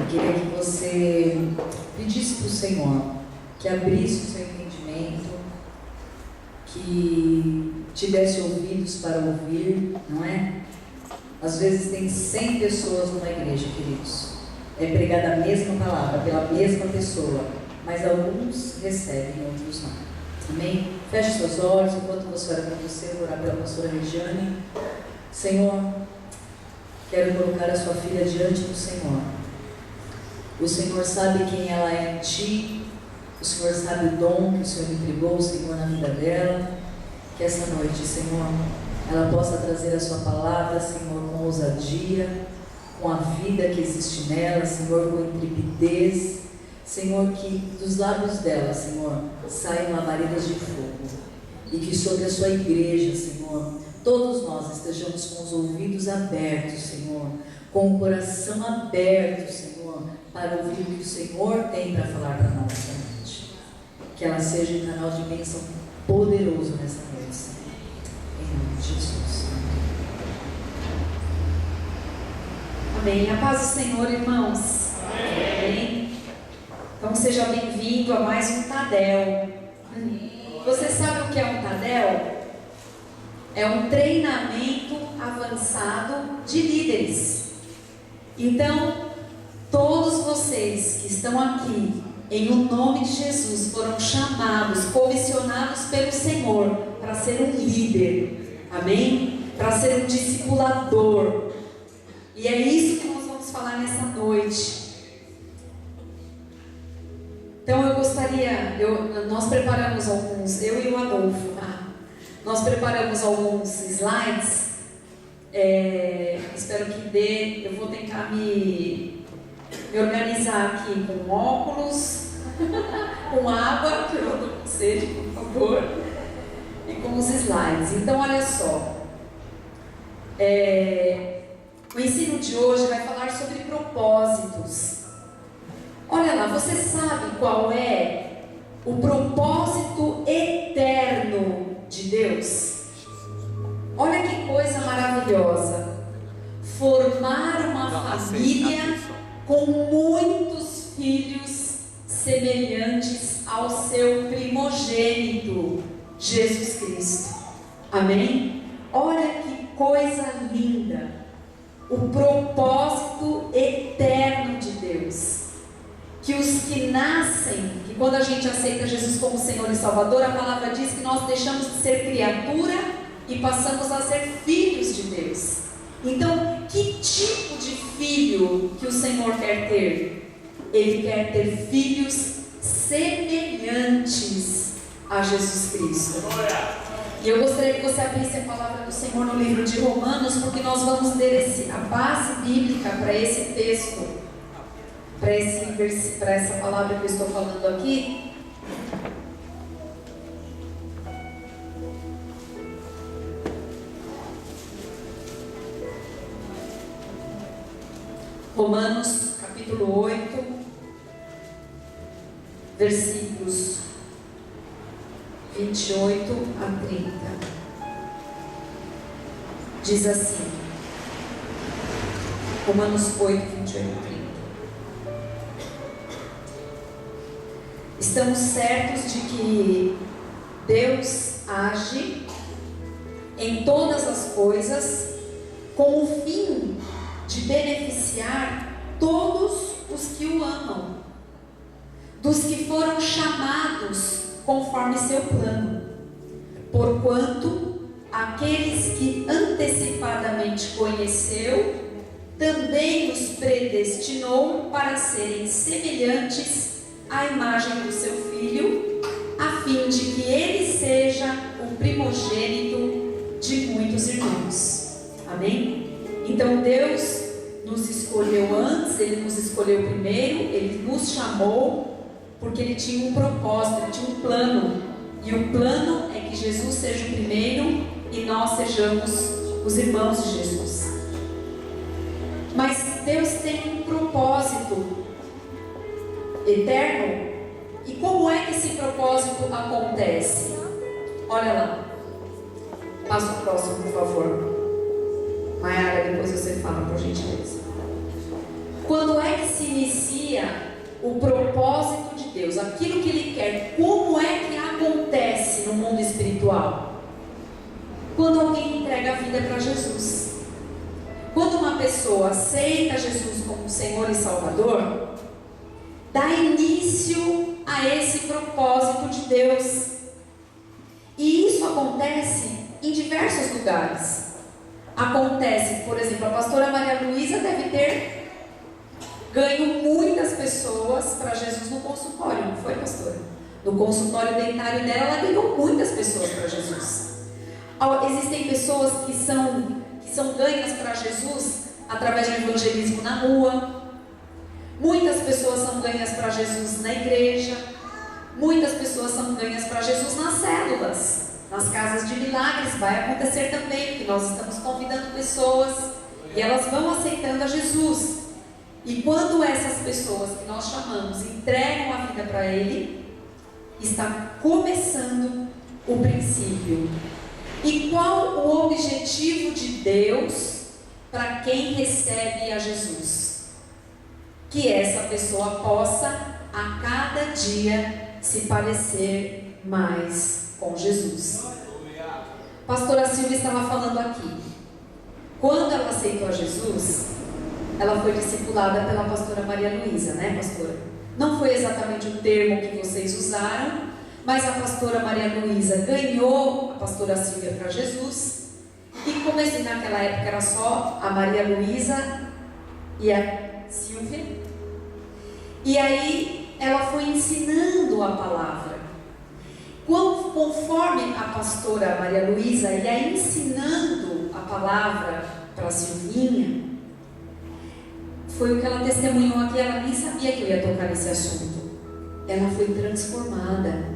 queria que você pedisse para o Senhor que abrisse o seu entendimento, que te desse ouvidos para ouvir, não é? Às vezes tem 100 pessoas numa igreja, queridos. É pregada a mesma palavra, pela mesma pessoa, mas alguns recebem, outros não. Amém? Feche seus olhos enquanto você ora com você, eu vou orar pela pastora Regiane. Senhor, quero colocar a sua filha diante do Senhor. O Senhor sabe quem ela é em ti. O Senhor sabe o dom que o Senhor entregou, Senhor, na vida dela. Que essa noite, Senhor, ela possa trazer a sua palavra, Senhor, com ousadia, com a vida que existe nela, Senhor, com intrepidez. Senhor, que dos lábios dela, Senhor, saiam labaredas de fogo. E que sobre a sua igreja, Senhor, todos nós estejamos com os ouvidos abertos, Senhor, com o coração aberto, Senhor, para ouvir o que o Senhor tem para falar para nós essa noite. Que ela seja um canal de bênção poderoso nessa noite, Senhor. Em nome de Jesus. Amém. A paz do Senhor, irmãos. Amém. Então seja bem-vindo a mais um Tadel. Você sabe o que é um Tadel? É um treinamento avançado de líderes. Então, todos vocês que estão aqui, em o nome de Jesus, foram chamados, comissionados pelo Senhor para ser um líder. Amém? Para ser um discipulador. E é isso que nós vamos falar nessa noite. Então eu gostaria, nós preparamos alguns, eu e o Adolfo, nós preparamos alguns slides, espero que dê, eu vou tentar me organizar aqui com óculos, com água, que eu estou com sede, por favor, e com os slides. Então olha só, o ensino de hoje vai falar sobre propósitos. Olha lá, você sabe qual é o propósito eterno de Deus? Olha que coisa maravilhosa. Formar uma família com muitos filhos semelhantes ao seu primogênito, Jesus Cristo. Amém? Olha que coisa linda. O propósito eterno de Deus. Que os que nascem, que quando a gente aceita Jesus como Senhor e Salvador, a palavra diz que nós deixamos de ser criatura e passamos a ser filhos de Deus. Então, que tipo de filho que o Senhor quer ter? Ele quer ter filhos semelhantes a Jesus Cristo. E eu gostaria que você abrisse a palavra do Senhor no livro de Romanos, porque nós vamos ler a base bíblica para esse texto. Para essa palavra que eu estou falando aqui. Romanos capítulo 8, versículos 28 a 30. Diz assim, Romanos 8, 28 a 30. Estamos certos de que Deus age em todas as coisas com o fim de beneficiar todos os que o amam, dos que foram chamados conforme seu plano. Porquanto aqueles que antecipadamente conheceu, também os predestinou para serem semelhantes à imagem do seu Filho, a fim de que ele seja o primogênito de muitos irmãos. Amém? Então Deus nos escolheu antes, Ele nos escolheu primeiro, Ele nos chamou, porque Ele tinha um propósito, Ele tinha um plano. E o plano é que Jesus seja o primeiro e nós sejamos os irmãos de Jesus. Mas Deus tem um propósito eterno. E como é que esse propósito acontece? Olha lá. Passa o próximo, por favor. Maiara, depois você fala, por gentileza. Quando é que se inicia o propósito de Deus, aquilo que Ele quer, como é que acontece no mundo espiritual? Quando alguém entrega a vida para Jesus. Quando uma pessoa aceita Jesus como Senhor e Salvador, dá início a esse propósito de Deus. E isso acontece em diversos lugares. Acontece, por exemplo, a pastora Maria Luísa deve ter ganho muitas pessoas para Jesus no consultório, não foi, pastora? No consultório dentário dela, ela ganhou muitas pessoas para Jesus. Existem pessoas que são ganhas para Jesus através do evangelismo na rua. Muitas pessoas são ganhas para Jesus na igreja. Muitas pessoas são ganhas para Jesus nas células, nas casas de milagres. Vai acontecer também, porque nós estamos convidando pessoas e elas vão aceitando a Jesus. E quando essas pessoas que nós chamamos entregam a vida para Ele, está começando o princípio. E qual o objetivo de Deus para quem recebe a Jesus? Que essa pessoa possa a cada dia se parecer mais com Jesus. Pastora Silvia estava falando aqui. Quando ela aceitou a Jesus, ela foi discipulada pela pastora Maria Luísa, né, pastora? Não foi exatamente o termo que vocês usaram, mas a pastora Maria Luísa ganhou a pastora Silvia para Jesus. E como assim, naquela época era só a Maria Luísa e a Silvia. E aí ela foi ensinando a palavra. Conforme a pastora Maria Luísa ia ensinando a palavra para a Silvinha, foi o que ela testemunhou aqui. Ela nem sabia que eu ia tocar nesse assunto. Ela foi transformada.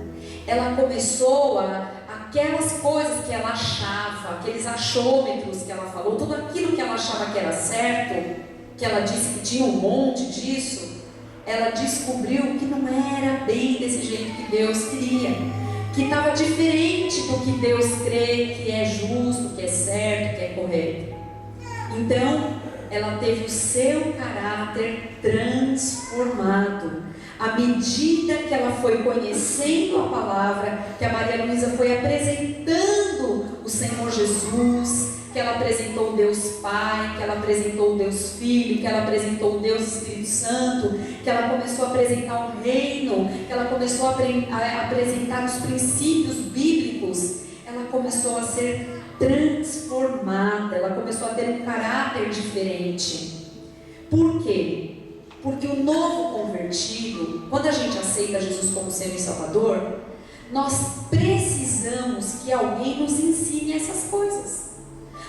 Ela começou aquelas coisas que ela achava, aqueles achômetros que ela falou, tudo aquilo que ela achava que era certo, que ela disse que tinha um monte disso, ela descobriu que não era bem desse jeito que Deus queria, que estava diferente do que Deus crê que é justo, que é certo, que é correto. Então, ela teve o seu caráter transformado. À medida que ela foi conhecendo a palavra, que a Maria Luísa foi apresentando o Senhor Jesus, que ela apresentou o Deus Pai, que ela apresentou o Deus Filho, que ela apresentou o Deus Espírito Santo, que ela começou a apresentar o reino, que ela começou a apresentar os princípios bíblicos, ela começou a ser transformada, ela começou a ter um caráter diferente. Por quê? Porque o novo convertido, quando a gente aceita Jesus como Senhor e Salvador, nós precisamos que alguém nos ensine essas coisas.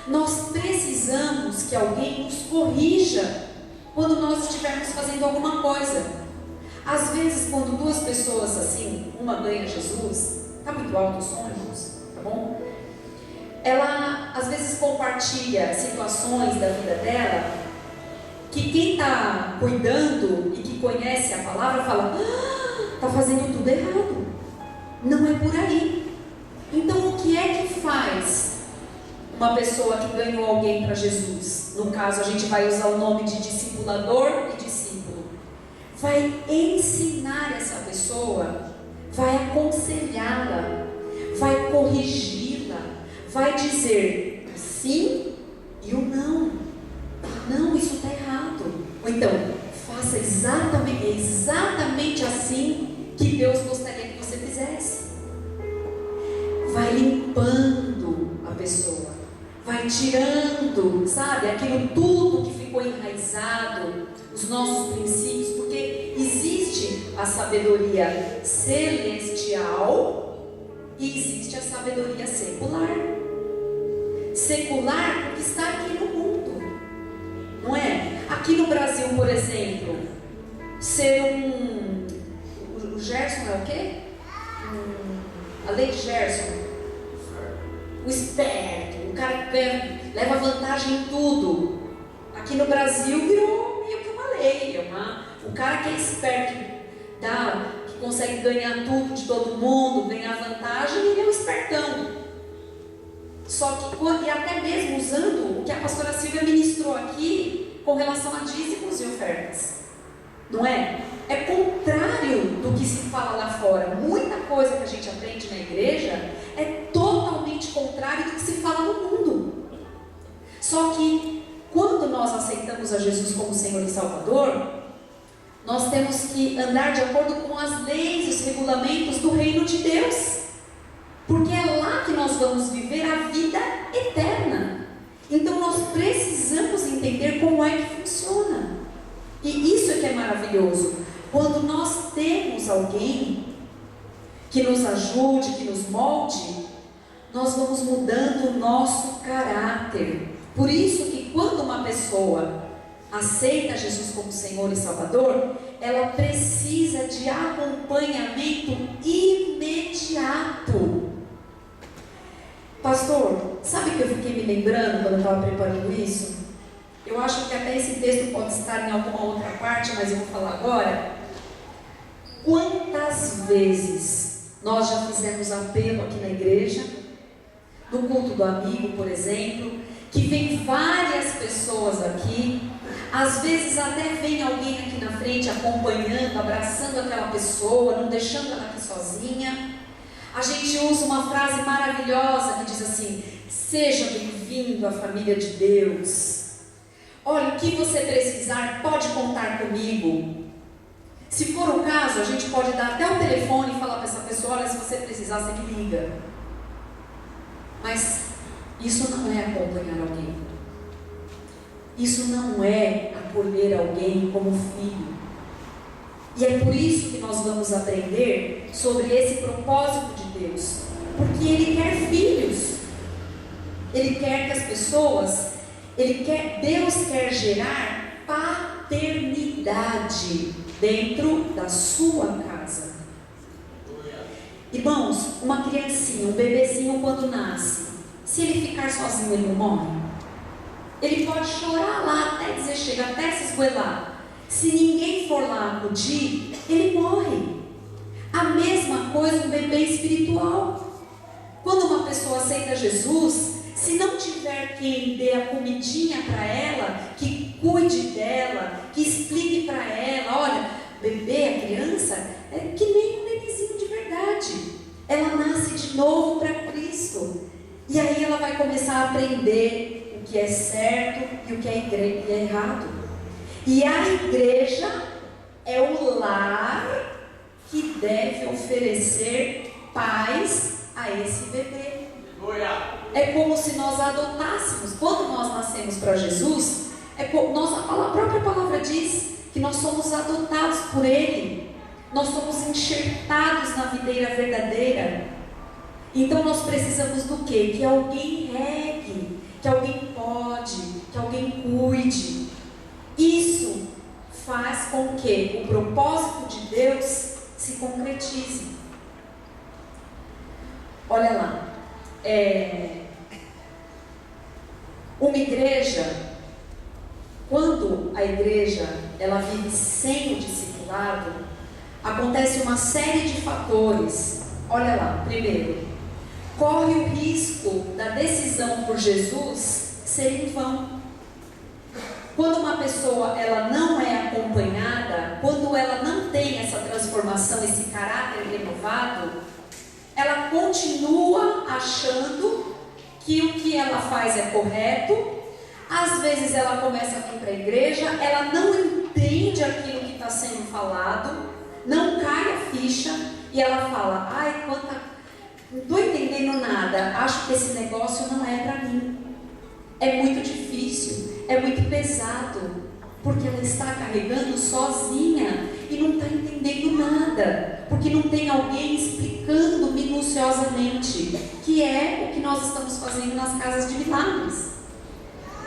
Nós precisamos que alguém nos corrija quando nós estivermos fazendo alguma coisa. Às vezes, quando duas pessoas assim, uma ganha Jesus, está muito alto o som, irmãos, tá bom? Ela às vezes compartilha situações da vida dela, que quem está cuidando e que conhece a palavra fala: está fazendo tudo errado, não é por aí. Então o que é que faz uma pessoa que ganhou alguém para Jesus? No caso a gente vai usar o nome de discipulador e discípulo. Vai ensinar essa pessoa, vai aconselhá-la, vai corrigi-la, vai dizer sim e o não. Não, isso está errado. Ou então, faça exatamente assim que Deus gostaria que você fizesse. Vai limpando a pessoa, vai tirando, sabe, aquilo tudo que ficou enraizado, os nossos princípios, porque existe a sabedoria celestial e existe a sabedoria secular. Secular porque está aqui no mundo. Não é? Aqui no Brasil, por exemplo, ser o Gerson é o quê? A lei de Gerson. O esperto, o cara que leva vantagem em tudo. Aqui no Brasil virou meio que uma lei. O cara que é esperto, que consegue ganhar tudo de todo mundo, ganhar vantagem, ele é um espertão. Só que, e até mesmo usando o que a pastora Silvia ministrou aqui com relação a dízimos e ofertas. não é? É contrário do que se fala lá fora. Muita coisa que a gente aprende na igreja é totalmente contrário do que se fala no mundo. Só que quando nós aceitamos a Jesus como Senhor e Salvador, nós temos que andar de acordo com as leis e os regulamentos do reino de Deus, porque é lá que nós vamos viver a vida eterna. Então nós precisamos entender como é que funciona. E isso é que é maravilhoso. Quando nós temos alguém que nos ajude, que nos molde, nós vamos mudando o nosso caráter. Por isso que quando uma pessoa aceita Jesus como Senhor e Salvador, ela precisa de acompanhamento imediato. Pastor, sabe que eu fiquei me lembrando quando eu estava preparando isso? Eu acho que até esse texto pode estar em alguma outra parte, mas eu vou falar agora. Quantas vezes nós já fizemos apelo aqui na igreja, no culto do amigo, por exemplo, que vem várias pessoas aqui, às vezes até vem alguém aqui na frente acompanhando, abraçando aquela pessoa, não deixando ela aqui sozinha. A gente usa uma frase maravilhosa que diz assim: seja bem-vindo à família de Deus. Olha, o que você precisar, pode contar comigo. Se for o caso, a gente pode dar até o telefone e falar para essa pessoa: olha, se você precisar, você me liga. Mas isso não é acompanhar alguém. Isso não é acolher alguém como filho. E é por isso que nós vamos aprender sobre esse propósito de Deus. Porque Ele quer filhos. Ele quer que as pessoas, Deus quer gerar paternidade dentro da sua casa. Irmãos, uma criancinha, um bebezinho quando nasce, se ele ficar sozinho, ele não morre? Ele pode chorar lá até dizer chega, até se esgoelar. Se ninguém for lá acudir, ele morre. A mesma coisa um bebê espiritual. Quando uma pessoa aceita Jesus, se não tiver quem dê a comidinha para ela, que cuide dela, que explique para ela, olha, bebê, a criança, é que nem um bebezinho de verdade. Ela nasce de novo para Cristo. E aí ela vai começar a aprender o que é certo e o que é errado. E a igreja é o lar que deve oferecer paz a esse bebê. É como se nós adotássemos. Quando nós nascemos para Jesus, a própria palavra diz que nós somos adotados por Ele. Nós somos enxertados na videira verdadeira. Então nós precisamos do quê? Que alguém regue, que alguém pode, que alguém cuide. Isso faz com que o propósito de Deus se concretize. Olha lá, uma igreja, quando a igreja ela vive sem o discipulado, acontece uma série de fatores. Olha lá, primeiro, corre o risco da decisão por Jesus ser em vão. Quando uma pessoa ela não é acompanhada, quando ela não tem essa transformação, esse caráter renovado, ela continua achando que o que ela faz é correto. Às vezes ela começa a vir para a igreja, ela não entende aquilo que está sendo falado, não cai a ficha e ela fala: ai, não estou entendendo nada, acho que esse negócio não é para mim, é muito difícil, é muito pesado, porque ela está carregando sozinha e não está entendendo nada, porque não tem alguém explicando minuciosamente, que é o que nós estamos fazendo nas casas de milagres.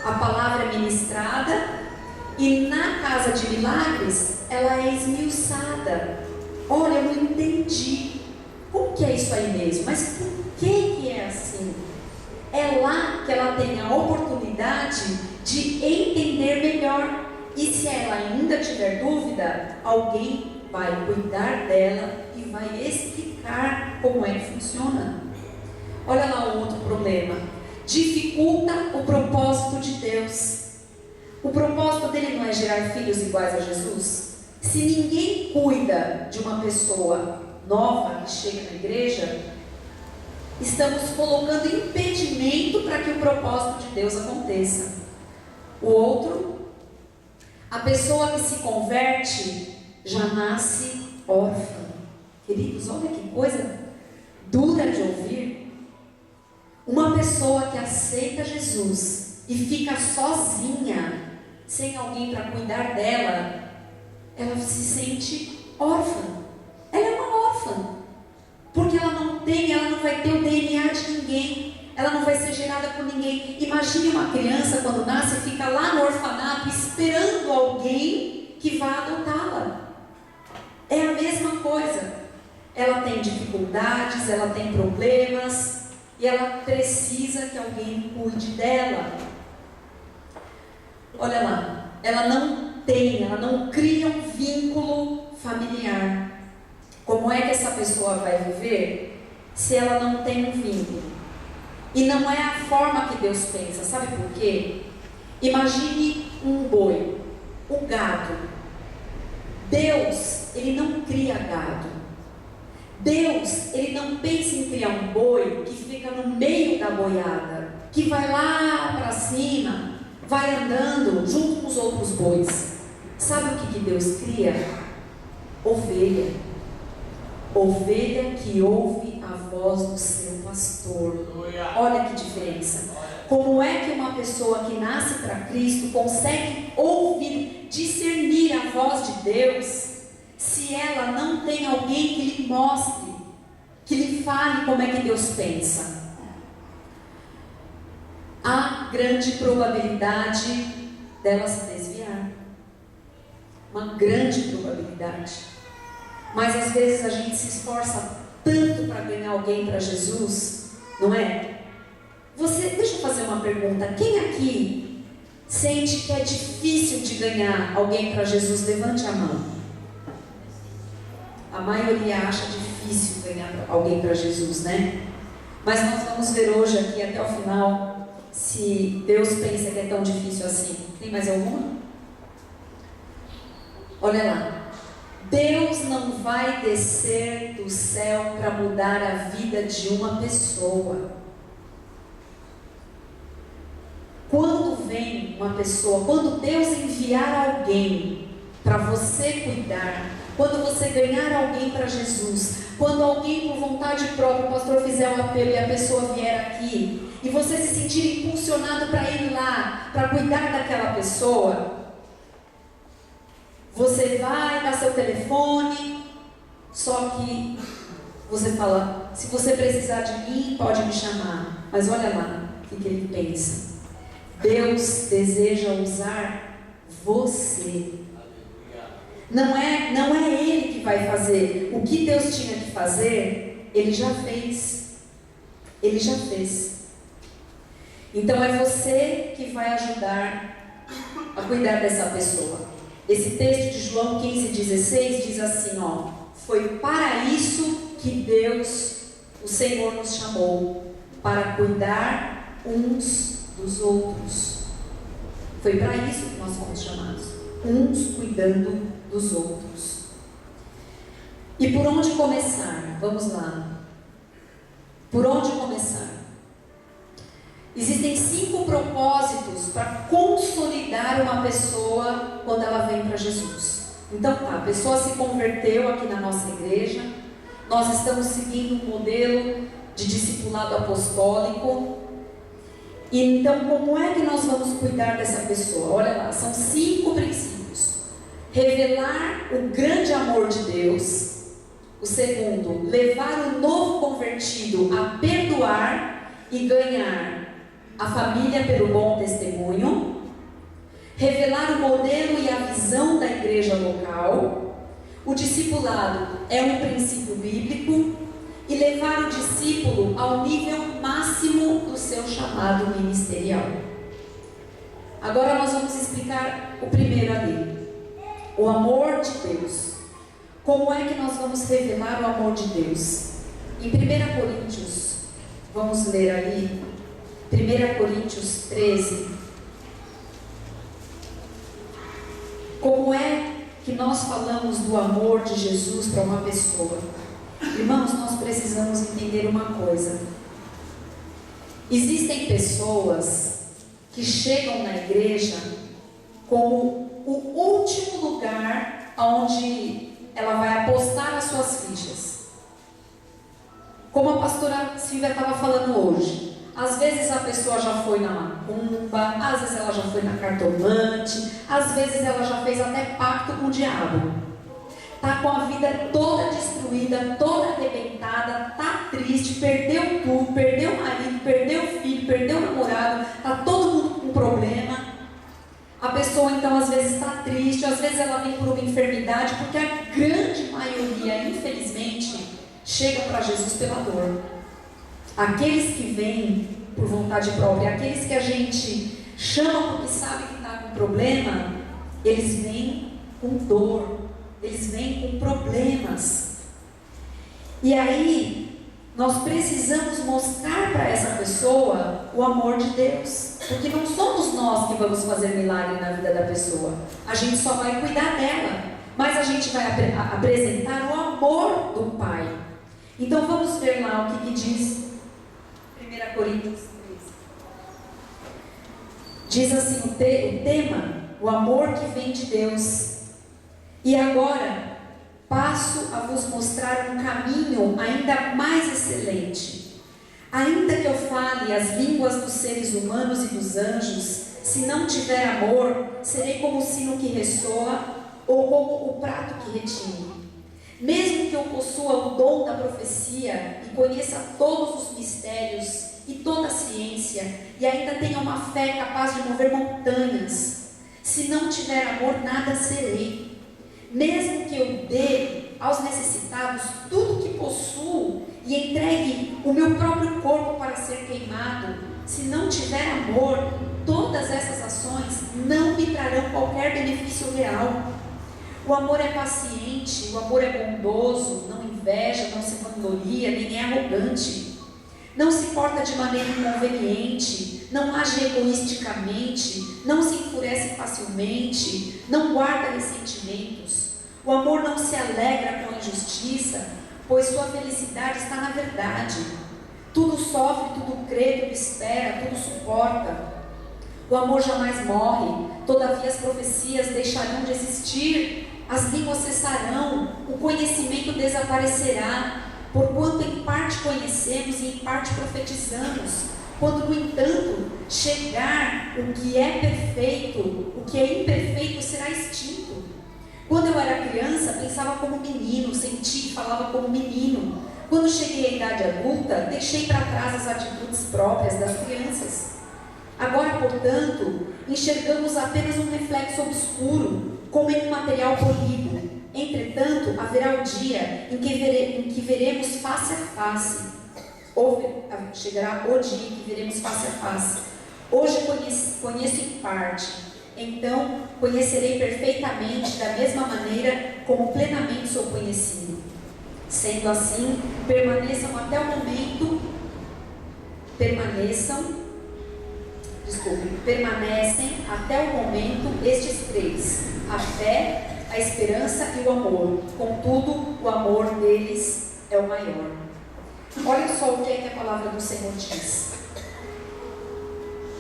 A palavra é ministrada e na casa de milagres ela é esmiuçada. Olha, eu não entendi, como que é isso aí mesmo? Mas por que é assim? É lá que ela tem a oportunidade de entender melhor. E se ela ainda tiver dúvida, alguém vai cuidar dela e vai explicar como é que funciona. Olha lá um outro problema. Dificulta o propósito de Deus. O propósito dele não é gerar filhos iguais a Jesus? Se ninguém cuida de uma pessoa nova que chega na igreja, estamos colocando impedimento para que o propósito de Deus aconteça. O outro, a pessoa que se converte já nasce órfã. Queridos, olha que coisa dura de ouvir. Uma pessoa que aceita Jesus e fica sozinha, sem alguém para cuidar dela, ela se sente órfã. Ela é uma órfã, porque ela não vai ter o DNA de ninguém, ela não vai ser gerada por ninguém. Imagine uma criança quando nasce e fica lá no orfanato esperando alguém que vá adotá-la. É a mesma coisa. Ela tem dificuldades, ela tem problemas e ela precisa que alguém cuide dela. Olha lá, ela não cria um vínculo familiar. Como é que essa pessoa vai viver se ela não tem um vínculo? E não é a forma que Deus pensa, sabe por quê? Imagine um boi, um gado. Deus, Ele não cria gado. Deus, Ele não pensa em criar um boi que fica no meio da boiada, que vai lá para cima, vai andando junto com os outros bois. Sabe o que Deus cria? Ovelha. Ovelha que ouve a voz do seu pastor. Olha que diferença. Como é que uma pessoa que nasce para Cristo consegue ouvir, discernir a voz de Deus, se ela não tem alguém que lhe mostre, que lhe fale como é que Deus pensa? Há grande probabilidade dela se desviar. Uma grande probabilidade. Mas às vezes a gente se esforça tanto para ganhar alguém para Jesus, não é? Deixa eu fazer uma pergunta. Quem aqui sente que é difícil de ganhar alguém para Jesus? Levante a mão. A maioria acha difícil ganhar alguém para Jesus, né? Mas nós vamos ver hoje aqui até o final se Deus pensa que é tão difícil assim. Tem mais alguma? Olha lá. Deus não vai descer do céu para mudar a vida de uma pessoa. Quando vem uma pessoa, quando Deus enviar alguém para você cuidar, quando você ganhar alguém para Jesus, quando alguém por vontade própria, o pastor fizer um apelo e a pessoa vier aqui, e você se sentir impulsionado para ir lá, para cuidar daquela pessoa, você vai dar seu telefone, só que você fala, se você precisar de mim, pode me chamar. Mas olha lá, o que ele pensa. Deus deseja usar você. Não é Ele que vai fazer. O que Deus tinha que fazer, Ele já fez. Ele já fez. Então é você que vai ajudar a cuidar dessa pessoa. Esse texto de João 15,16 diz assim, ó: foi para isso que Deus, o Senhor, nos chamou, para cuidar uns dos outros. Foi para isso que nós fomos chamados, uns cuidando dos outros. E por onde começar? Vamos lá. Por onde começar? Existem 5 propósitos para consolidar uma pessoa quando ela vem para Jesus. Então tá, a pessoa se converteu aqui na nossa igreja, nós estamos seguindo um modelo de discipulado apostólico. E então como é que nós vamos cuidar dessa pessoa? Olha lá, são 5 princípios. Revelar o grande amor de Deus. O segundo, levar o novo convertido a perdoar e ganhar a família pelo bom testemunho, revelar o modelo e a visão da igreja local. O discipulado é um princípio bíblico e levar o discípulo ao nível máximo do seu chamado ministerial. Agora nós vamos explicar o primeiro ali, o amor de Deus. Como é que nós vamos revelar o amor de Deus? Em 1 Coríntios, vamos ler ali, 1 Coríntios 13. Como é que nós falamos do amor de Jesus para uma pessoa, irmãos, nós precisamos entender uma coisa. Existem pessoas que chegam na igreja como o último lugar onde ela vai apostar as suas fichas. Como a pastora Silvia estava falando hoje, às vezes a pessoa já foi na macumba, às vezes ela já foi na cartomante, às vezes ela já fez até pacto com o diabo. Está com a vida toda destruída, toda arrebentada, está triste, perdeu tudo, perdeu o marido, perdeu o filho, perdeu o namorado, está todo mundo com problema. A pessoa então às vezes está triste, às vezes ela vem por uma enfermidade, porque a grande maioria, infelizmente, chega para Jesus pela dor. Aqueles que vêm por vontade própria, aqueles que a gente chama porque sabe que está com problema, eles vêm com dor, eles vêm com problemas. E aí, nós precisamos mostrar para essa pessoa o amor de Deus, porque não somos nós que vamos fazer milagre na vida da pessoa, a gente só vai cuidar dela, mas a gente vai apresentar o amor do Pai. Então vamos ver lá o que diz 1 Coríntios 13. Diz assim o tema, o amor que vem de Deus. E agora passo a vos mostrar um caminho ainda mais excelente. Ainda que eu fale as línguas dos seres humanos e dos anjos, se não tiver amor, serei como o sino que ressoa ou como o prato que retine. Mesmo que eu possua o dom da profecia e conheça todos os mistérios e toda a ciência, e ainda tenha uma fé capaz de mover montanhas, se não tiver amor, nada serei. Mesmo que eu dê aos necessitados tudo que possuo e entregue o meu próprio corpo para ser queimado, se não tiver amor, todas essas ações não me trarão qualquer benefício real. O amor é paciente, o amor é bondoso, não inveja, não se vangloria, nem é arrogante, não se porta de maneira inconveniente, não age egoisticamente, não se enfurece facilmente, não guarda ressentimentos. O amor não se alegra com a injustiça, pois sua felicidade está na verdade. Tudo sofre, tudo crê, tudo espera, tudo suporta. O amor jamais morre, todavia as profecias deixarão de existir, as línguas cessarão, o conhecimento desaparecerá, porquanto em parte conhecemos e em parte profetizamos. Quando, no entanto, chegar o que é perfeito, o que é imperfeito será extinto. Quando eu era criança, pensava como menino, sentia e falava como menino. Quando cheguei à idade adulta, deixei para trás as atitudes próprias das crianças. Agora, portanto, enxergamos apenas um reflexo obscuro, como em um material polido. Entretanto, haverá o dia em que veremos face a face. Chegará o dia em que veremos face a face. Hoje conheço em parte, então conhecerei perfeitamente, da mesma maneira como plenamente sou conhecido. Sendo assim, permanecem até o momento estes três: a fé, a esperança e o amor. Contudo, o amor deles é o maior. Olha só o que é que a palavra do Senhor diz.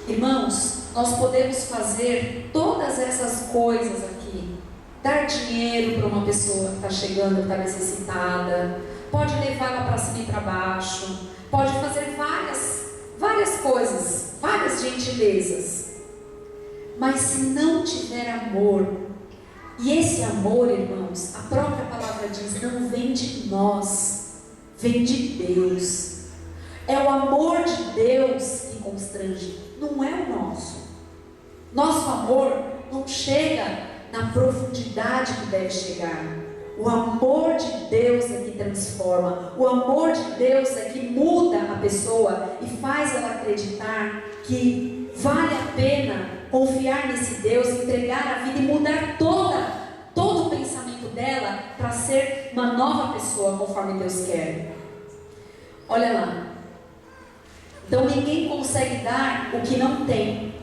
Irmãos, nós podemos fazer todas essas coisas aqui. Dar dinheiro para uma pessoa que está chegando, está necessitada. Pode levá-la para cima e para baixo. Pode fazer várias coisas, várias gentilezas. Mas se não tiver amor, e esse amor, irmãos, a própria palavra diz, não vem de nós, vem de Deus. É o amor de Deus que constrange, não é o nosso. Nosso amor não chega na profundidade que deve chegar. O amor de Deus é que transforma. O amor de Deus é que muda a pessoa e faz ela acreditar que vale a pena confiar nesse Deus, entregar a vida e mudar todo o pensamento dela para ser uma nova pessoa conforme Deus quer. Olha lá. Então ninguém consegue dar o que não tem.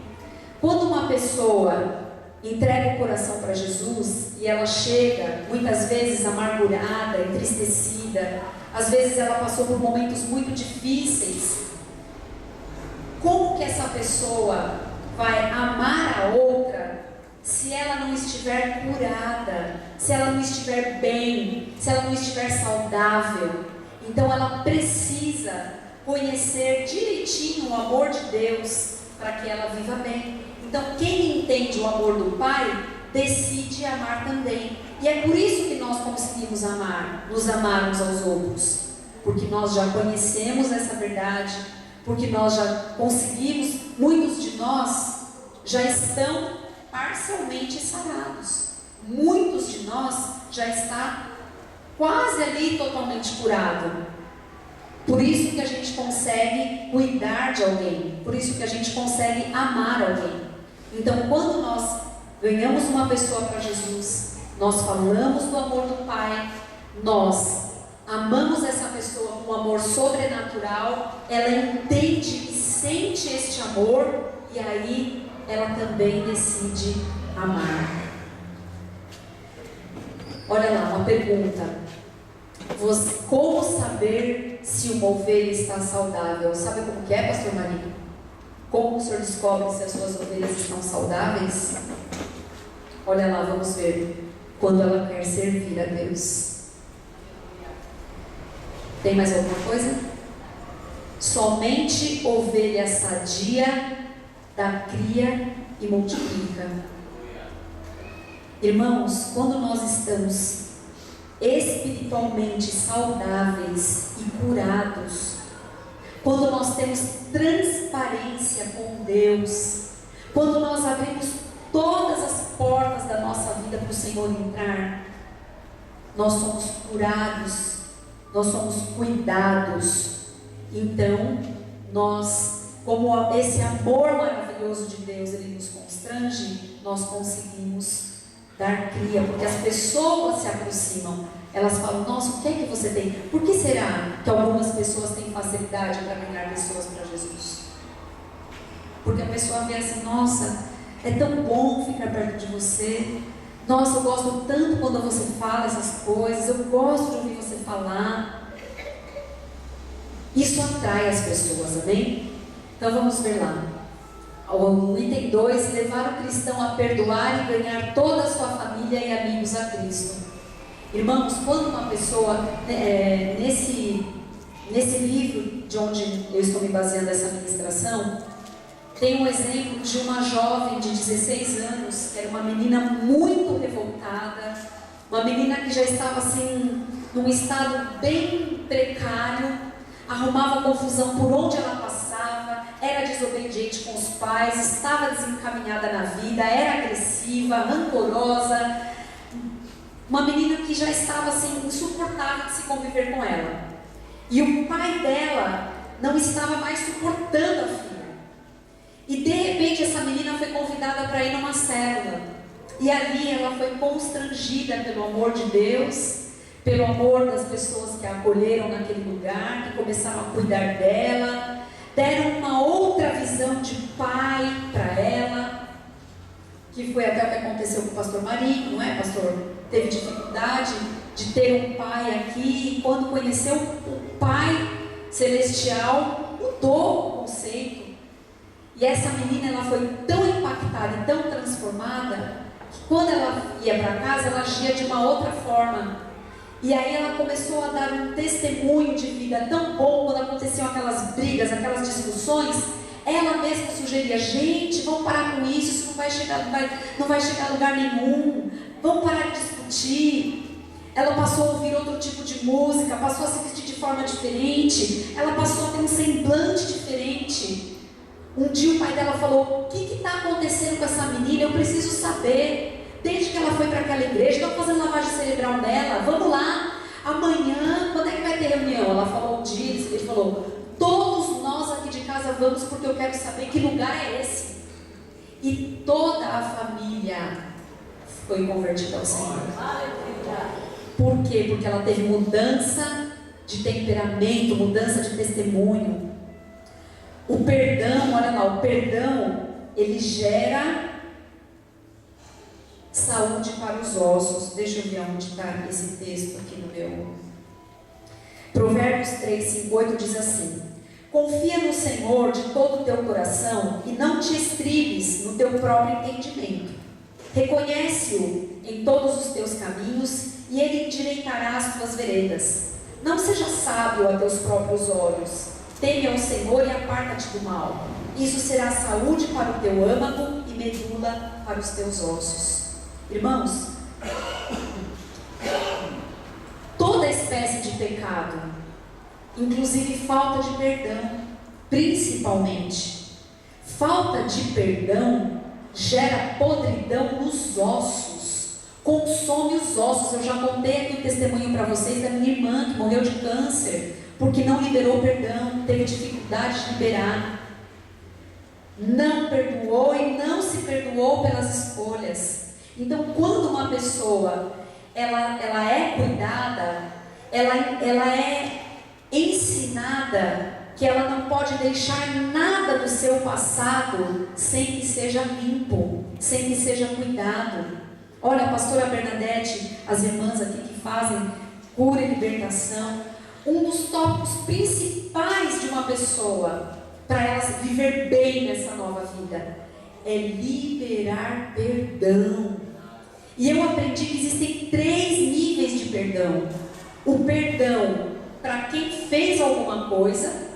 Quando uma pessoa entrega o coração para Jesus e ela chega muitas vezes amargurada, entristecida, às vezes ela passou por momentos muito difíceis, como que essa pessoa vai amar a outra se ela não estiver curada, se ela não estiver bem, se ela não estiver saudável? Então ela precisa conhecer direitinho o amor de Deus para que ela viva bem. Então quem entende o amor do Pai decide amar também. E é por isso que nós conseguimos amar, nos amar uns aos outros, porque nós já conhecemos essa verdade, porque nós já conseguimos, muitos de nós já estão parcialmente sarados, muitos de nós já está quase ali totalmente curado. Por isso que a gente consegue cuidar de alguém, por isso que a gente consegue amar alguém. Então quando nós ganhamos uma pessoa para Jesus, nós falamos do amor do Pai, nós amamos essa pessoa com um amor sobrenatural, ela entende e sente este amor, e aí ela também decide amar. Olha lá, uma pergunta. Como saber se uma ovelha está saudável? Sabe como que é, pastor Marinho? Como o senhor descobre se as suas ovelhas estão saudáveis? Olha lá, vamos ver. Quando ela quer servir a Deus. Tem mais alguma coisa? Somente ovelha sadia dá cria e multiplica. Irmãos, quando nós estamos espiritualmente saudáveis e curados, quando nós temos transparência com Deus, quando nós abrimos todas as portas da nossa vida para o Senhor entrar, nós somos curados, nós somos cuidados. Então nós, como esse amor maravilhoso de Deus, ele nos constrange, nós conseguimos dar cria, porque as pessoas se aproximam, elas falam: nossa, o que é que você tem? Por que será que algumas pessoas têm facilidade para ganhar pessoas para Jesus? Porque a pessoa vê assim: nossa, é tão bom ficar perto de você, nossa, eu gosto tanto quando você fala essas coisas, eu gosto de ouvir você falar. Isso atrai as pessoas, amém? Então vamos ver lá. O item 2, levar o cristão a perdoar e ganhar toda a sua família e amigos a Cristo. Irmãos, quando uma pessoa, nesse livro de onde eu estou me baseando essa ministração, tem um exemplo de uma jovem de 16 anos, que era uma menina muito revoltada, uma menina que já estava assim, num estado bem precário, arrumava confusão por onde ela passava, era desobediente com os pais, estava desencaminhada na vida, era agressiva, rancorosa, uma menina que já estava assim, insuportável de se conviver com ela. E o pai dela não estava mais suportando a filha. E de repente essa menina foi convidada para ir numa célula. E ali ela foi constrangida pelo amor de Deus, pelo amor das pessoas que a acolheram naquele lugar, que começaram a cuidar dela, deram uma outra visão de pai para ela, que foi até o que aconteceu com o pastor Marinho, não é, pastor? Teve dificuldade de ter um pai aqui, e quando conheceu o Pai Celestial, mudou o conceito. E essa menina, ela foi tão impactada e tão transformada, que quando ela ia para casa, ela agia de uma outra forma. E aí ela começou a dar um testemunho de vida tão bom. Quando aconteciam aquelas brigas, aquelas discussões, ela mesma sugeria: gente, vamos parar com isso não vai chegar a lugar nenhum, vamos parar de discutir. Ela passou a ouvir outro tipo de música, passou a se vestir de forma diferente, ela passou a ter um semblante diferente. Um dia o pai dela falou: o que está acontecendo com essa menina? Eu preciso saber. Desde que ela foi para aquela igreja, estão fazendo lavagem cerebral nela, vamos lá, amanhã, quando é que vai ter reunião? Ela falou um dia, ele falou: todos nós aqui de casa vamos, porque eu quero saber que lugar é esse. E toda a família foi convertida ao Senhor. Por quê? Porque ela teve mudança de temperamento, mudança de testemunho. O perdão, olha lá, o perdão, ele gera saúde para os ossos. Deixa eu ver onde está esse texto aqui no meu. Provérbios 3, 5, 8 diz assim: confia no Senhor de todo o teu coração e não te estribes no teu próprio entendimento. Reconhece-o em todos os teus caminhos e ele endireitará as tuas veredas. Não seja sábio a teus próprios olhos. Teme ao Senhor e aparta-te do mal. Isso será saúde para o teu âmago e medula para os teus ossos. Irmãos, toda espécie de pecado, inclusive falta de perdão, principalmente, falta de perdão gera podridão nos ossos, consome os ossos. Eu já contei aqui o testemunho para vocês da minha irmã que morreu de câncer, porque não liberou perdão, teve dificuldade de liberar, não perdoou e não se perdoou pelas escolhas. Então, quando uma pessoa ela é cuidada, ela é ensinada que ela não pode deixar nada do seu passado sem que seja limpo, sem que seja cuidado. Olha, a pastora Bernadette, as irmãs aqui que fazem cura e libertação, um dos tópicos principais de uma pessoa para ela viver bem nessa nova vida é liberar perdão. E eu aprendi que existem 3 níveis de perdão: o perdão para quem fez alguma coisa,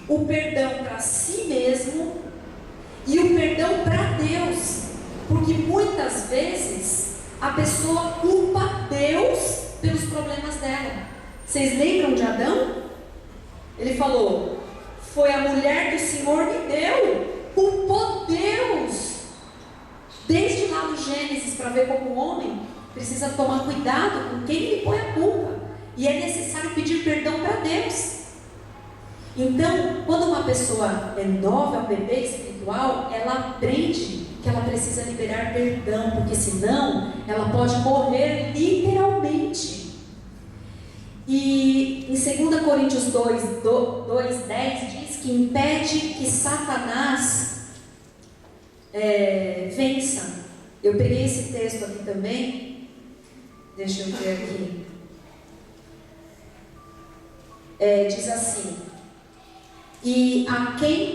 o perdão para si mesmo e o perdão para Deus, porque muitas vezes a pessoa culpa Deus pelos problemas dela. Vocês lembram de Adão? Ele falou: foi a mulher que o Senhor me deu. Culpou Deus. Desde lá do Gênesis, para ver como o homem precisa tomar cuidado com quem ele põe a culpa. E é necessário pedir perdão para Deus. Então, quando uma pessoa é nova, é um bebê espiritual, ela aprende que ela precisa liberar perdão, porque senão ela pode morrer literalmente. E em 2 Coríntios 2:10 diz que impede que Satanás vença. Eu peguei esse texto aqui também. Deixa eu ver aqui. Diz assim: e a quem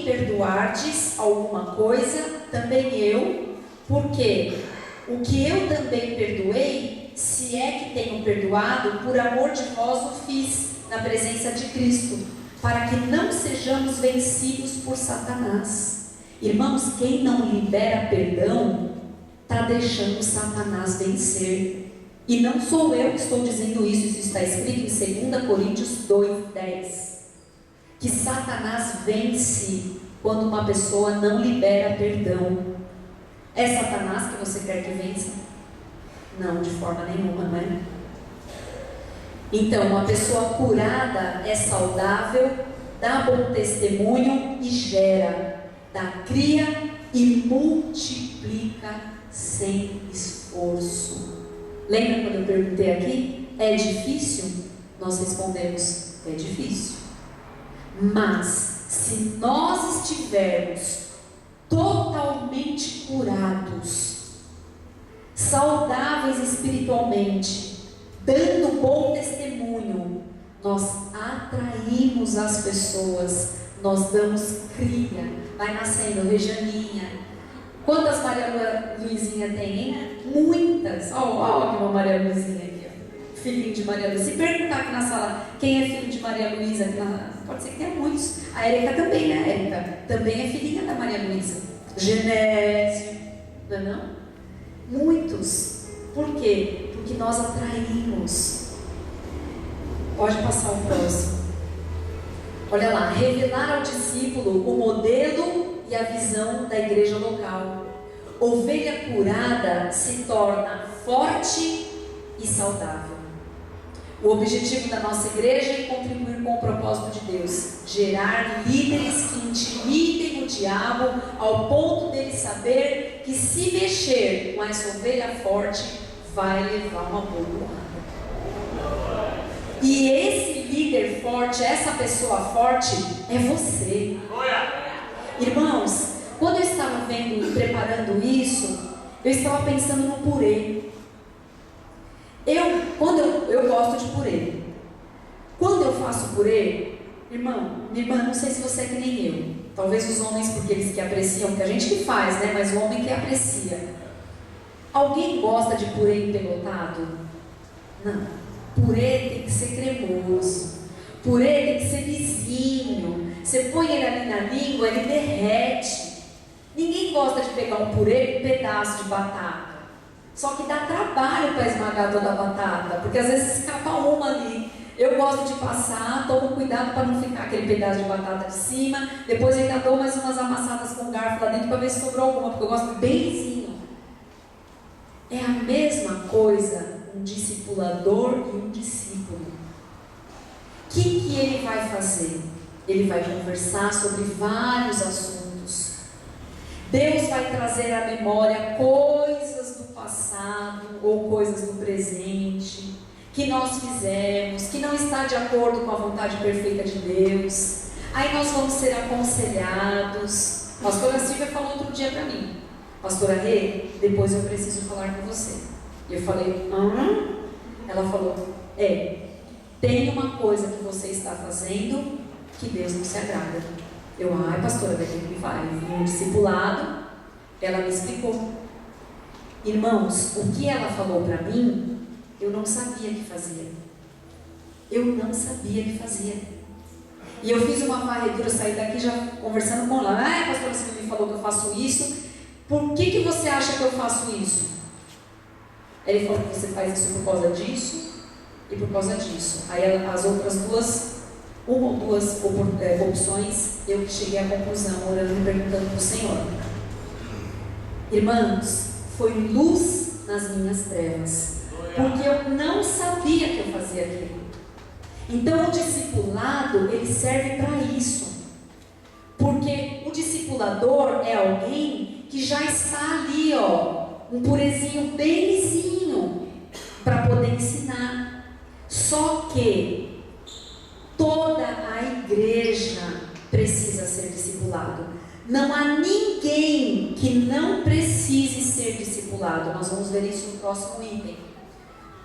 perdoardes alguma coisa, também eu, porque o que eu também perdoei, se é que tenho perdoado, por amor de vós o fiz, na presença de Cristo, para que não sejamos vencidos por Satanás. Irmãos, quem não libera perdão, está deixando Satanás vencer. E não sou eu que estou dizendo isso, isso está escrito em 2 Coríntios 2:10. Que Satanás vence quando uma pessoa não libera perdão. É Satanás que você quer que vença? Não, de forma nenhuma, não é? Então, uma pessoa curada é saudável, dá bom testemunho e gera, cria e multiplica sem esforço. Lembra quando eu perguntei aqui? É difícil? Nós respondemos: é difícil. Mas, se nós estivermos totalmente curados, saudáveis espiritualmente, dando bom testemunho, nós atraímos as pessoas, nós damos cria, vai nascendo Rejaninha. Quantas Maria Luizinha tem, hein? Muitas. Olha aqui uma Maria Luizinha aqui, ó. Filhinho de Maria Luiza. Se perguntar aqui na sala quem é filho de Maria Luiza, pode ser que tenha muitos. A Érica também, né? A Érica também é filhinha da Maria Luiza. Genésio, não é não? Muitos. Por quê? Porque nós atraímos. Pode passar o próximo. Olha lá, revelar ao discípulo o modelo e a visão da igreja local. Ovelha curada se torna forte e saudável. O objetivo da nossa igreja é contribuir com o propósito de Deus, gerar líderes que intimidem o diabo ao ponto dele saber que se mexer com essa ovelha forte vai levar uma bordoada. E esse líder forte, essa pessoa forte é você. Irmãos, quando eu estava preparando isso, Eu estava pensando no purê. Eu gosto de purê. Quando eu faço purê, minha irmã, não sei se você é que nem eu. Talvez os homens, porque eles que apreciam, que a gente que faz, né? Mas o homem que aprecia. Alguém gosta de purê empelotado? Não. Purê tem que ser cremoso. Purê tem que ser lisinho. Você põe ele ali na língua, ele derrete. Ninguém gosta de pegar um purê com um pedaço de batata. Só que dá trabalho para esmagar toda a batata, porque às vezes escapa uma ali. Eu gosto de passar, tomo cuidado para não ficar aquele pedaço de batata de cima. Depois ainda dou mais umas amassadas com garfo lá dentro para ver se sobrou alguma, porque eu gosto bem lisinho. É a mesma coisa um discipulador e um discípulo. O que ele vai fazer? Ele vai conversar sobre vários assuntos. Deus vai trazer à memória coisas do passado ou coisas do presente que nós fizemos, que não está de acordo com a vontade perfeita de Deus. Aí nós vamos ser aconselhados. A pastora Silvia falou outro dia para mim: pastora Rê, depois eu preciso falar com você. E eu falei: Ela falou: tem uma coisa que você está fazendo que Deus não se agrada. Eu, pastora, vai no discipulado. Ela me explicou. Irmãos, o que ela falou para mim, eu não sabia que fazia. Eu não sabia que fazia. E eu fiz uma varredura, saí daqui já conversando com ela. Pastora, você me falou que eu faço isso. Por que você acha que eu faço isso? Ele falou que você faz isso por causa disso e por causa disso. Aí as outras uma ou duas opções, eu cheguei à conclusão, orando e perguntando para o Senhor. Irmãos, foi luz nas minhas trevas, porque eu não sabia que eu fazia aquilo. Então o discipulado, ele serve para isso, porque o discipulador é alguém que já está ali, um purezinho bem lisinho, para poder ensinar. Só que toda a igreja precisa ser discipulado. Não há ninguém que não precise ser discipulado. Nós vamos ver isso no próximo item.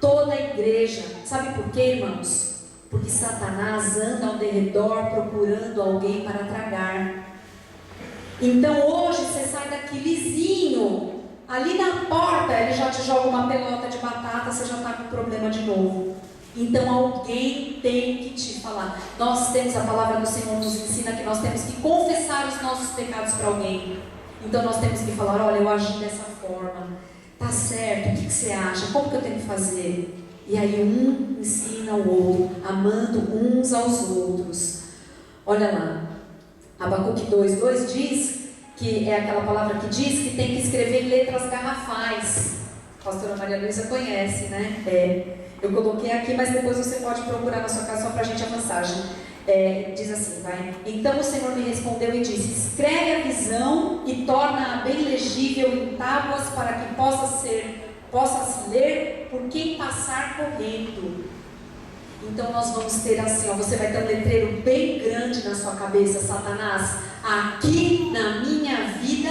Toda a igreja. Sabe por quê, irmãos? Porque Satanás anda ao derredor procurando alguém para tragar. Então hoje você sai daqui lisinho, ali na porta ele já te joga uma pelota de batata, você já está com problema de novo. Então alguém tem que te falar. Nós temos, a palavra do Senhor nos ensina que nós temos que confessar os nossos pecados para alguém. Então nós temos que falar: olha, eu agi dessa forma, tá certo, o que você acha? Como que eu tenho que fazer? E aí um ensina o outro, amando uns aos outros. Olha lá, Abacuque 2:2 diz que é aquela palavra que diz que tem que escrever letras garrafais. A pastora Maria Luísa conhece, né? Eu coloquei aqui, mas depois você pode procurar na sua casa só para a gente avançar. Diz assim, vai. Então o Senhor me respondeu e disse: escreve a visão e torna-a bem legível em tábuas para que possa se ler por quem passar correndo. Então nós vamos ter assim, você vai ter um letreiro bem grande na sua cabeça: Satanás, aqui na minha vida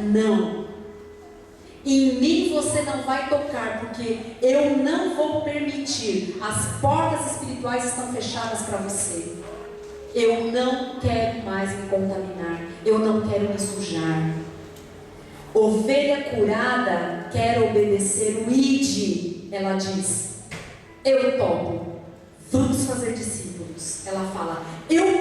não. Em mim você não vai tocar, porque eu não vou permitir. As portas espirituais estão fechadas para você. Eu não quero mais me contaminar. Eu não quero me sujar. Ovelha curada quer obedecer o ide. Ela diz: eu topo. Vamos fazer discípulos. Ela fala: eu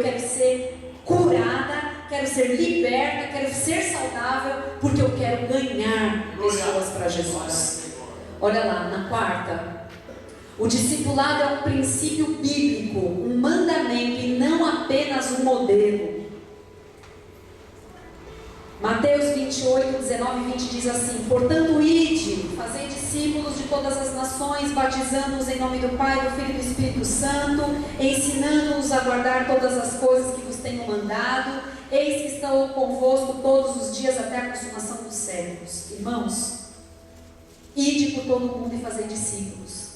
quero ser curada, quero ser liberta, quero ser saudável, porque eu quero ganhar pessoas para Jesus. Olha lá, na quarta, o discipulado é um princípio bíblico, um mandamento e não apenas um modelo. Mateus 28, 19 e 20 diz assim: portanto, ide, fazei discípulos de todas as nações, batizando-os em nome do Pai, do Filho e do Espírito Santo, ensinando-os a guardar todas as coisas que vos tenho mandado. Eis que estou convosco todos os dias até a consumação dos séculos. Irmãos, ide por todo o mundo e fazei discípulos.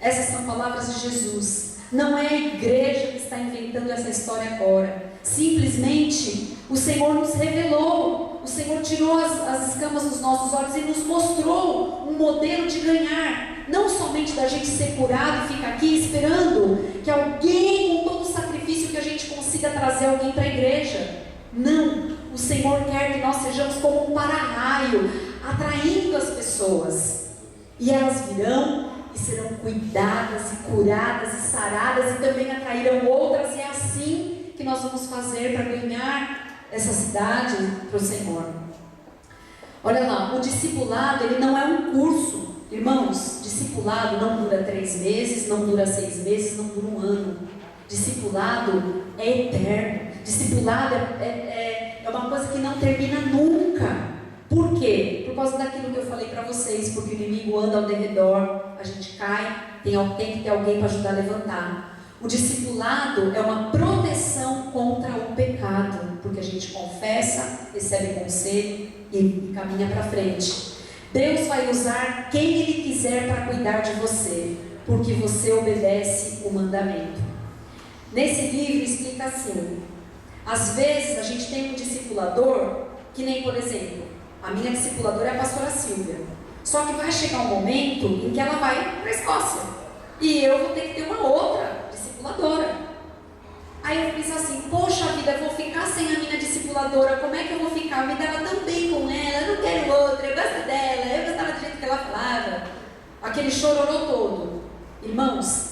Essas são palavras de Jesus. Não é a igreja que está inventando essa história agora. Simplesmente o Senhor nos revelou. o Senhor tirou as escamas dos nossos olhos e nos mostrou um modelo de ganhar. Não somente da gente ser curado e ficar aqui esperando que alguém, com todo o sacrifício, que a gente consiga trazer alguém para a igreja. Não, o Senhor quer que nós sejamos como um para-raio, atraindo as pessoas. E elas virão e serão cuidadas e curadas e saradas e também atrairão outras. E é assim que nós vamos fazer para ganhar essa cidade para o Senhor. Olha lá, o discipulado, ele não é um curso. Irmãos, discipulado não dura 3 meses, não dura 6 meses, não dura um ano. Discipulado é eterno. Discipulado é uma coisa que não termina nunca. Por quê? Por causa daquilo que eu falei para vocês, porque o inimigo anda ao redor, a gente cai, tem que ter alguém para ajudar a levantar. O discipulado é uma proteção contra o pecado, porque a gente confessa, recebe conselho e caminha para frente. Deus vai usar quem Ele quiser para cuidar de você, porque você obedece o mandamento. Nesse livro explica assim: às vezes a gente tem um discipulador, que nem, por exemplo, a minha discipuladora é a pastora Silvia. Só que vai chegar um momento em que ela vai para a Escócia. E eu vou ter que ter uma outra discipuladora. Aí eu penso assim, poxa vida, eu vou ficar sem a minha discipuladora, como é que eu vou ficar? Eu me dava tão bem com ela, eu não quero outra, eu gosto dela, eu gostava do jeito que ela falava. Aquele chororô todo. Irmãos,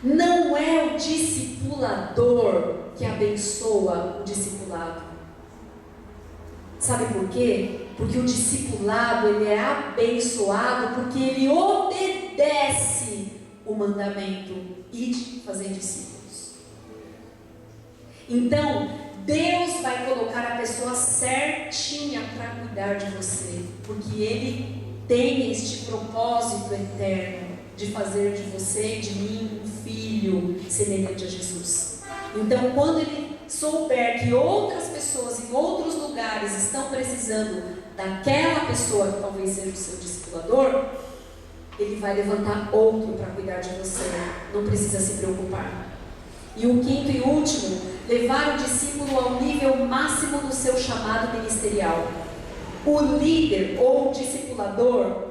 não é o discipulador que abençoa o discipulado. Sabe por quê? Porque o discipulado, ele é abençoado porque ele obedece o mandamento de fazer discípulos. Então, Deus vai colocar a pessoa certinha para cuidar de você, porque Ele tem este propósito eterno de fazer de você e de mim um filho semelhante a Jesus. Então, quando Ele souber que outras pessoas em outros lugares estão precisando daquela pessoa que talvez seja o seu discipulador, Ele vai levantar outro para cuidar de você. Não precisa se preocupar. E o quinto e último, levar o discípulo ao nível máximo do seu chamado ministerial. O líder ou o discipulador,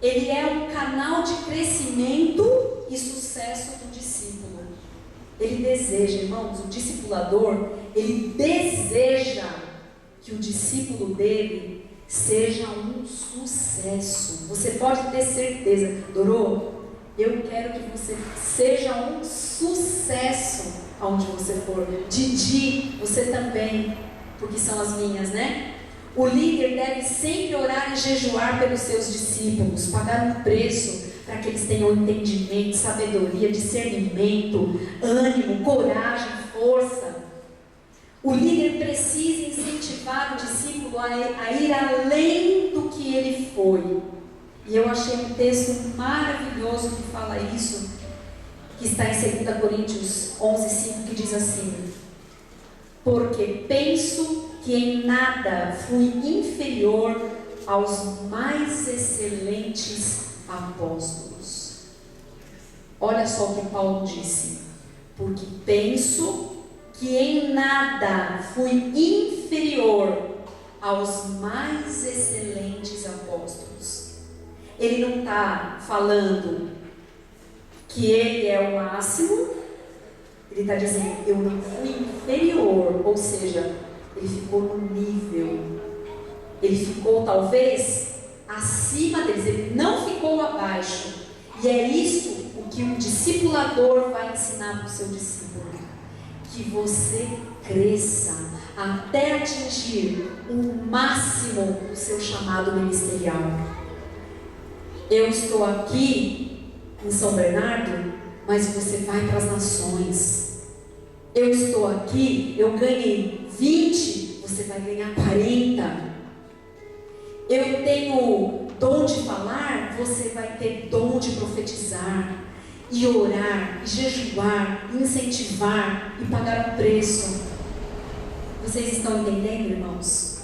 ele é um canal de crescimento e sucesso do discípulo. Ele deseja, irmãos, o discipulador, ele deseja que o discípulo dele seja um sucesso. Você pode ter certeza, Dorô, eu quero que você seja um sucesso aonde você for. Didi, você também, porque são as minhas, né? O líder deve sempre orar e jejuar pelos seus discípulos, pagar um preço para que eles tenham entendimento, sabedoria, discernimento, ânimo, coragem, força. O líder precisa incentivar o discípulo a ir além do que ele foi. E eu achei um texto maravilhoso que fala isso, que está em 2 Coríntios 11:5, que diz assim: porque penso que em nada fui inferior aos mais excelentes apóstolos. Olha só o que Paulo disse: porque penso que em nada fui inferior aos mais excelentes apóstolos. Ele não está falando que ele é o máximo, ele está dizendo, eu não fui inferior, ou seja, ele ficou no nível, ele ficou talvez acima deles, ele não ficou abaixo. E é isso o que um discipulador vai ensinar para o seu discípulo, que você cresça até atingir o máximo do seu chamado ministerial. Eu estou aqui em São Bernardo, mas você vai para as nações. Eu estou aqui, eu ganhei 20, você vai ganhar 40. Eu tenho dom de falar, você vai ter dom de profetizar, e orar, e jejuar, e incentivar, e pagar um preço. Vocês estão entendendo, irmãos?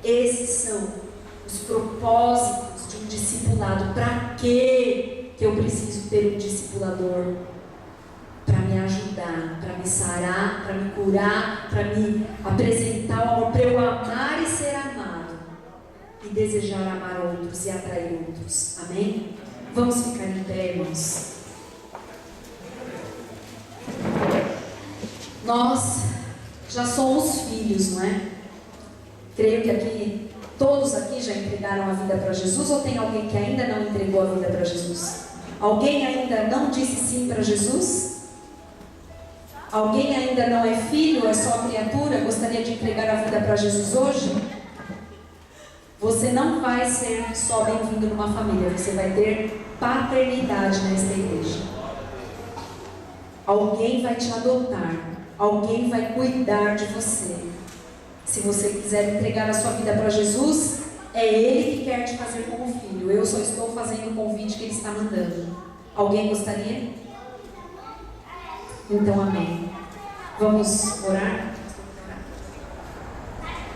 Esses são os propósitos de um discipulado. Para que eu preciso ter um discipulador? Para me ajudar, para me sarar, para me curar, para me apresentar o amor, para eu amar e ser amado. e desejar amar outros e atrair outros. Amém? Vamos ficar em pé, irmãos. Nós já somos filhos, não é? Creio que aqui, todos aqui já entregaram a vida para Jesus, ou tem alguém que ainda não entregou a vida para Jesus? Alguém ainda não disse sim para Jesus? Alguém ainda não é filho, é só criatura, gostaria de entregar a vida para Jesus hoje? Você não vai ser só bem-vindo numa família, você vai ter paternidade nesta igreja. Alguém vai te adotar, alguém vai cuidar de você. Se você quiser entregar a sua vida para Jesus, é Ele que quer te fazer como filho. Eu só estou fazendo o convite que Ele está mandando. Alguém gostaria? Então, amém. Vamos orar?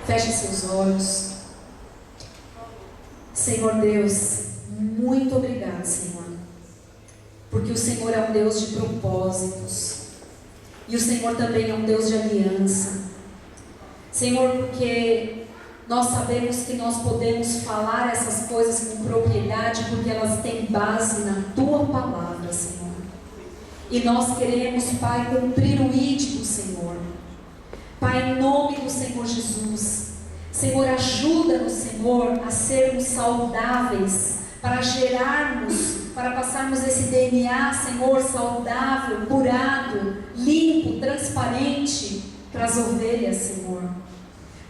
Feche seus olhos. Senhor Deus, muito obrigado, Senhor. Porque o Senhor é um Deus de propósitos. E o Senhor também é um Deus de aliança. Senhor, porque nós sabemos que nós podemos falar essas coisas com propriedade, porque elas têm base na Tua palavra, Senhor. E nós queremos, Pai, cumprir o ídolo do Senhor. Pai, em nome do Senhor Jesus. Senhor, ajuda-nos, Senhor, a sermos saudáveis, para gerarmos, para passarmos esse DNA, Senhor, saudável, curado, limpo, transparente, para as ovelhas, Senhor.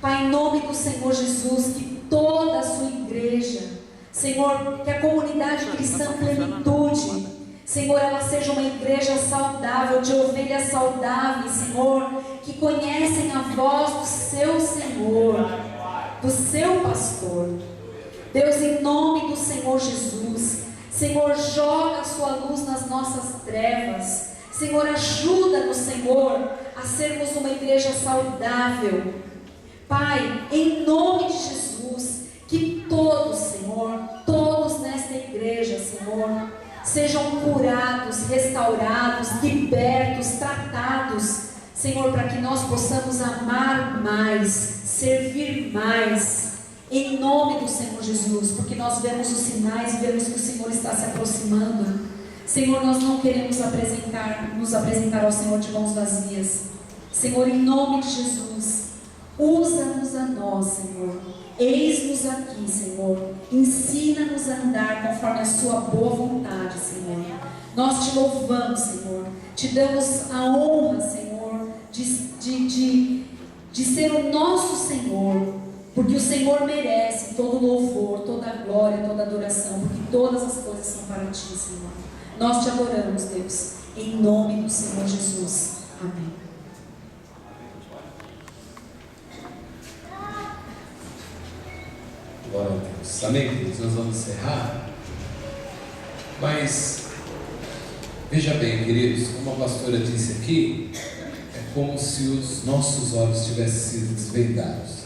Pai, em nome do Senhor Jesus, que toda a sua igreja, Senhor, que a comunidade cristã Plenitude, Senhor, ela seja uma igreja saudável, de ovelhas saudáveis, Senhor, que conhecem a voz do seu Senhor, do seu pastor. Deus, em nome do Senhor Jesus, Senhor, joga a sua luz nas nossas trevas. Senhor, ajuda-nos, Senhor, a sermos uma igreja saudável. Pai, em nome de Jesus, que todos, Senhor, todos nesta igreja, Senhor, sejam curados, restaurados, libertos, tratados, Senhor, para que nós possamos amar mais, servir mais, em nome do Senhor Jesus, porque nós vemos os sinais, vemos que o Senhor está se aproximando. Senhor, nós não queremos nos apresentar ao Senhor de mãos vazias. Senhor, em nome de Jesus, usa-nos a nós, Senhor. Eis-nos aqui, Senhor. Ensina-nos a andar conforme a sua boa vontade, Senhor. Nós te louvamos, Senhor. Te damos a honra, Senhor, de ser o nosso Senhor, porque o Senhor merece todo louvor, toda glória, toda adoração, porque todas as coisas são para ti, Senhor. Nós te adoramos, Deus, em nome do Senhor Jesus. Amém. Glória a Deus. Amém, queridos? Nós vamos encerrar. Mas, veja bem, queridos, como a pastora disse aqui, é como se os nossos olhos tivessem sido desvendados.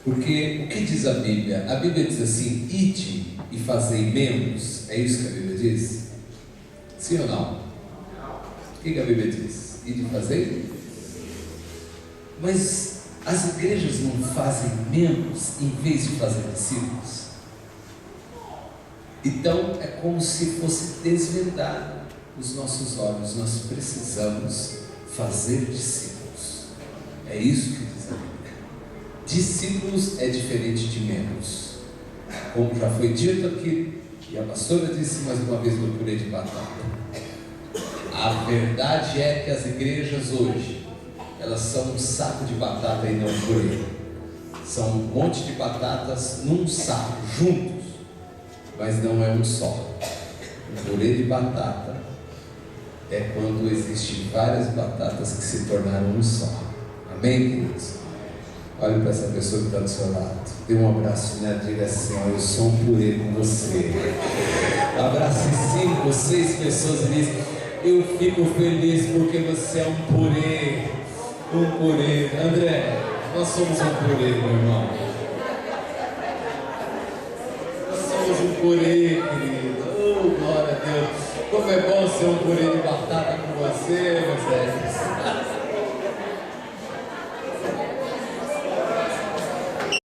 Porque o que diz a Bíblia? A Bíblia diz assim: ide e fazei membros. É isso que a Bíblia diz? Sim ou não? O que a Bíblia diz? Ide e fazei? Mas as igrejas não fazem membros em vez de fazer discípulos? Então é como se fosse desvendar os nossos olhos. Nós precisamos fazer discípulos. É isso que diz a Bíblia. Discípulos é diferente de membros. Como já foi dito aqui, e a pastora disse mais uma vez no purê de batata. A verdade é que as igrejas hoje, elas são um saco de batata e não um purê. São um monte de batatas num saco, juntos, mas não é um só. Um purê de batata é quando existem várias batatas que se tornaram um só. Amém, queridos? Olhe para essa pessoa que está do seu lado. Dê um abraço, né? Diga assim: ó, eu sou um purê com você. Abrace 5 ou 6 pessoas e diz: eu fico feliz porque você é um purê. Um purê. André, nós somos um purê, meu irmão. Nós somos um purê, querido. Oh, glória a Deus. Como é bom ser um purê de batata com você, José.